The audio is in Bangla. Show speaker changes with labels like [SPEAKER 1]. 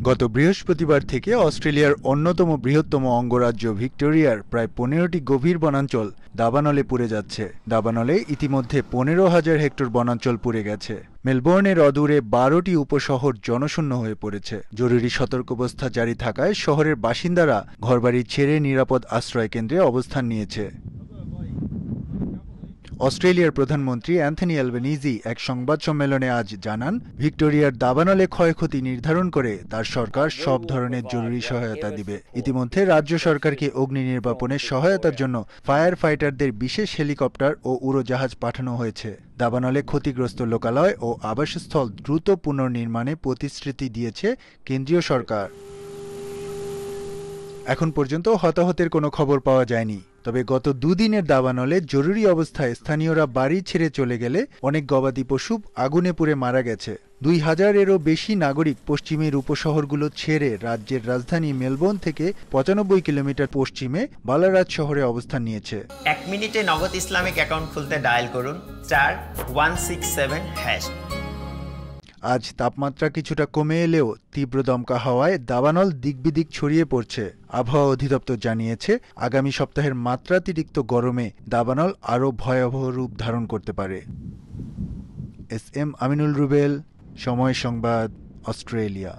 [SPEAKER 1] গত বৃহস্পতিবার থেকে অস্ট্রেলিয়ার অন্যতম বৃহত্তম অঙ্গরাজ্য ভিক্টোরিয়ার প্রায় ১৫টি গভীর বনাঞ্চল দাবানলে পুড়ে যাচ্ছে। দাবানলে ইতিমধ্যে ১৫,০০০ হেক্টর বনাঞ্চল পুড়ে গেছে। মেলবোর্নের অদূরে ১২টি উপশহর জনশূন্য হয়ে পড়েছে। জরুরি সতর্কাবস্থা জারি থাকায় শহরের বাসিন্দারা ঘরবাড়ি ছেড়ে নিরাপদ আশ্রয়কেন্দ্রে অবস্থান নিয়েছে। অস্ট্রেলিয়ার প্রধানমন্ত্রী অ্যান্থনি অ্যালবেনিজি এক সংবাদ সম্মেলনে আজ জানান, ভিক্টোরিয়ার দাবানলে ক্ষয়ক্ষতি নির্ধারণ করে তার সরকার সব ধরনের জরুরি সহায়তা দিবে। ইতিমধ্যে রাজ্য সরকারকে অগ্নি নির্বাপনের সহায়তার জন্য ফায়ার ফাইটারদের বিশেষ হেলিকপ্টার ও উড়োজাহাজ পাঠানো হয়েছে। দাবানলে ক্ষতিগ্রস্ত লোকালয় ও আবাসস্থল দ্রুত পুনর্নির্মাণে প্রতিশ্রুতি দিয়েছে কেন্দ্রীয় সরকার। এখন পর্যন্ত হতাহতের কোনো খবর পাওয়া যায়নি। তবে গত দুদিনের দাবানলে জরুরি অবস্থায় স্থানীয়রা বাড়ি ছেড়ে চলে গেলে অনেক গবাদি পশু আগুনে পুড়ে মারা গেছে। ২,০০০-এরও বেশি নাগরিক পশ্চিমের উপশহরগুলো ছেড়ে রাজ্যের রাজধানী মেলবোর্ন থেকে ৯৫ কিলোমিটার পশ্চিমে বালারাজ শহরে অবস্থান নিয়েছে।
[SPEAKER 2] ১ মিনিটে নগদ ইসলামিক অ্যাকাউন্ট খুলতে ডায়াল করুন *167#।
[SPEAKER 1] আজ তাপমাত্রা কিছুটা কমে এলেও তীব্র দমকা হাওয়ায় দাবানল দিকবিদিক ছড়িয়ে পড়ছে। আবহাওয়া অধিদপ্তর জানিয়েছে, আগামী সপ্তাহের মাত্রাতিরিক্ত গরমে দাবানল আরও ভয়াবহ রূপ ধারণ করতে পারে। এস এম আমিনুল রুবেল, সময় সংবাদ, অস্ট্রেলিয়া।